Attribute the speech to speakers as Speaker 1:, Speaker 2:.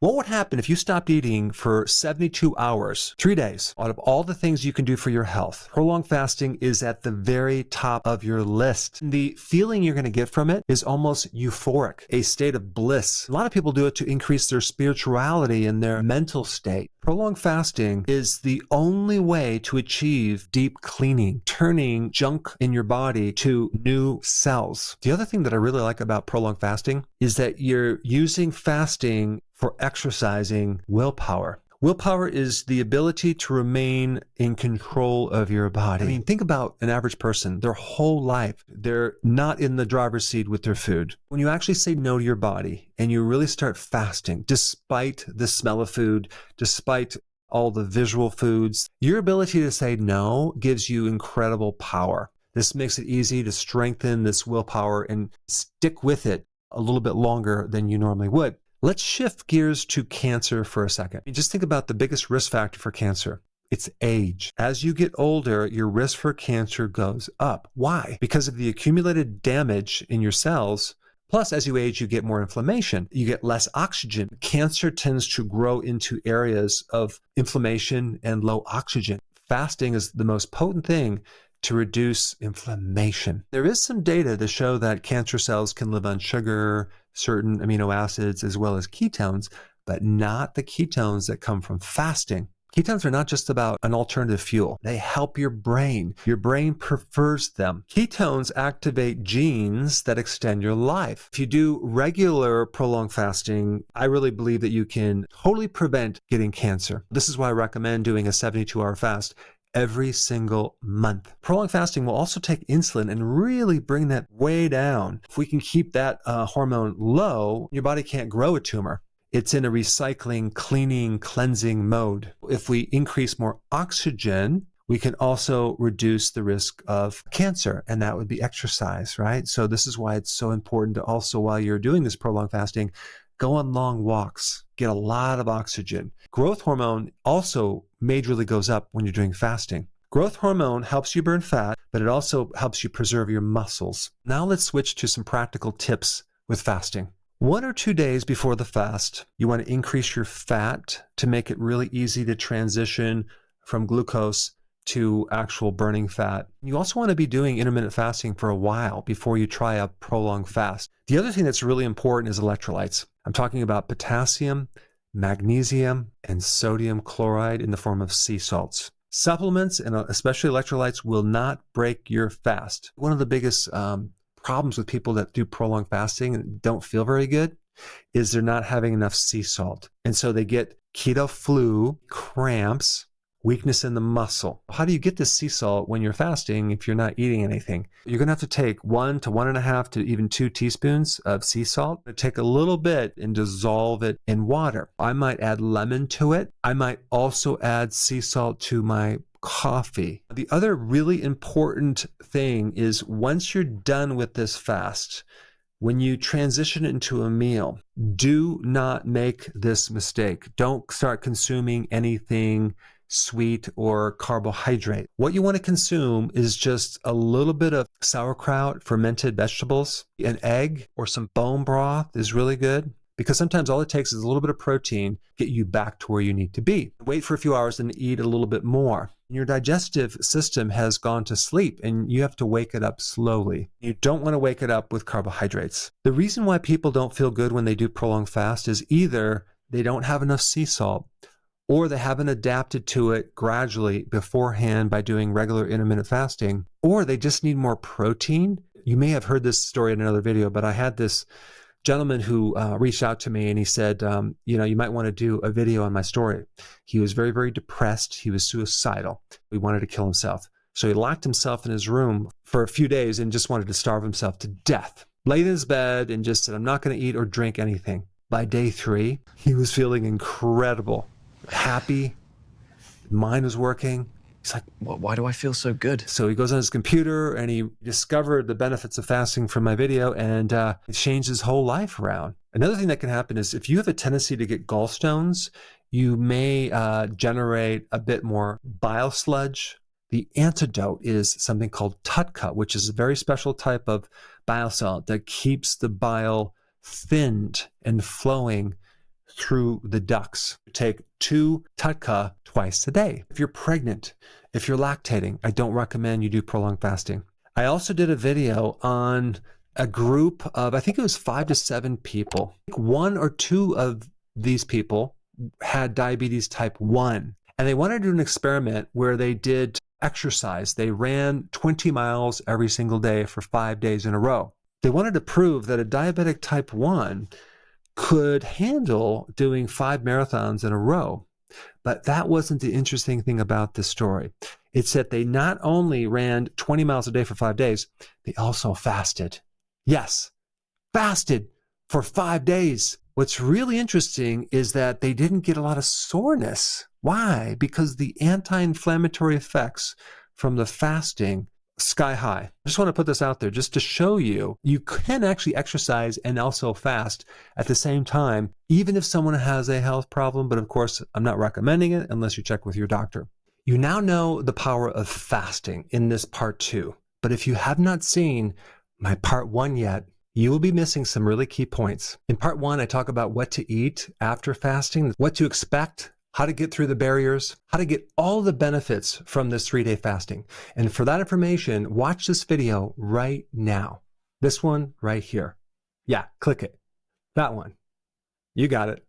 Speaker 1: What would happen if you stopped eating for 72 hours, 3 days? Out of all the things you can do for your health, prolonged fasting is at the very top of your list. The feeling you're going to get from it is almost euphoric, a state of bliss. A lot of people do it to increase their spirituality and their mental state. Prolonged fasting is the only way to achieve deep cleaning, turning junk in your body to new cells. The other thing that I really like about prolonged fasting is that you're using fasting for exercising willpower. Willpower is the ability to remain in control of your body. I mean, think about an average person. Their whole life, they're not in the driver's seat with their food. When you actually say no to your body and you really start fasting, despite the smell of food, despite all the visual foods, your ability to say no gives you incredible power. This makes it easy to strengthen this willpower and stick with it a little bit longer than you normally would. Let's shift gears to cancer for a second. Just think about the biggest risk factor for cancer. It's age. As you get older, your risk for cancer goes up. Why? Because of the accumulated damage in your cells. Plus, as you age, you get more inflammation. You get less oxygen. Cancer tends to grow into areas of inflammation and low oxygen. Fasting is the most potent thing to reduce inflammation. There is some data to show that cancer cells can live on sugar, certain amino acids, as well as ketones, but not the ketones that come from fasting. Ketones are not just about an alternative fuel. They help your brain. Your brain prefers them. Ketones activate genes that extend your life. If you do regular prolonged fasting, I really believe that you can totally prevent getting cancer. This is why I recommend doing a 72-hour fast every single month. Prolonged fasting will also take insulin and really bring that way down. If we can keep that hormone low, your body can't grow a tumor. It's in a recycling, cleaning, cleansing mode. If we increase more oxygen, we can also reduce the risk of cancer, and that would be exercise, right? So this is why it's so important to also, while you're doing this prolonged fasting, go on long walks, get a lot of oxygen. Growth hormone also majorly goes up when you're doing fasting. Growth hormone helps you burn fat, but it also helps you preserve your muscles. Now let's switch to some practical tips with fasting. 1 or 2 days before the fast, you want to increase your fat to make it really easy to transition from glucose to actual burning fat. You also want to be doing intermittent fasting for a while before you try a prolonged fast. The other thing that's really important is electrolytes. I'm talking about potassium, magnesium, and sodium chloride in the form of sea salts. Supplements, and especially electrolytes, will not break your fast. One of the biggest problems with people that do prolonged fasting and don't feel very good is they're not having enough sea salt. And so they get keto flu, cramps, weakness in the muscle. How do you get this sea salt when you're fasting if you're not eating anything? You're going to have to take 1 to 1.5 to even 2 teaspoons of sea salt. Take a little bit and dissolve it in water. I might add lemon to it. I might also add sea salt to my coffee. The other really important thing is once you're done with this fast, when you transition into a meal, do not make this mistake. Don't start consuming anything sweet or carbohydrate. What you want to consume is just a little bit of sauerkraut, fermented vegetables, an egg, or some bone broth is really good, because sometimes all it takes is a little bit of protein to get you back to where you need to be. Wait for a few hours and eat a little bit more. Your digestive system has gone to sleep and you have to wake it up slowly. You don't want to wake it up with carbohydrates. The reason why people don't feel good when they do prolonged fast is either they don't have enough sea salt, or they haven't adapted to it gradually beforehand by doing regular intermittent fasting, or they just need more protein. You may have heard this story in another video, but I had this gentleman who reached out to me and he said, you might want to do a video on my story. He was very, very depressed. He was suicidal. He wanted to kill himself. So he locked himself in his room for a few days and just wanted to starve himself to death. Laid in his bed and just said, I'm not going to eat or drink anything. By day 3, he was feeling incredible. Happy, mind was working. He's like,
Speaker 2: why do I feel so good?
Speaker 1: So he goes on his computer and he discovered the benefits of fasting from my video, and it changed his whole life around. Another thing that can happen is if you have a tendency to get gallstones, you may generate a bit more bile sludge. The antidote is something called TUDCA, which is a very special type of bile salt that keeps the bile thinned and flowing through the ducts. Take 2 Tutka twice a day. If you're pregnant, if you're lactating, I don't recommend you do prolonged fasting. I also did a video on a group of, I think it was 5 to 7 people. 1 or 2 of these people had diabetes type 1. And they wanted to do an experiment where they did exercise. They ran 20 miles every single day for 5 days in a row. They wanted to prove that a diabetic type 1 could handle doing 5 marathons in a row. But that wasn't the interesting thing about this story. It's that they not only ran 20 miles a day for 5 days, they also fasted. Yes, fasted for 5 days. What's really interesting is that they didn't get a lot of soreness. Why? Because the anti-inflammatory effects from the fasting sky high. I just want to put this out there just to show you, you can actually exercise and also fast at the same time, even if someone has a health problem. But of course, I'm not recommending it unless you check with your doctor. You now know the power of fasting in this part 2. But if you have not seen my part 1 yet, you will be missing some really key points. In part 1, I talk about what to eat after fasting, what to expect, how to get through the barriers, how to get all the benefits from this 3-day fasting. And for that information, watch this video right now. This one right here. Yeah, click it. That one. You got it.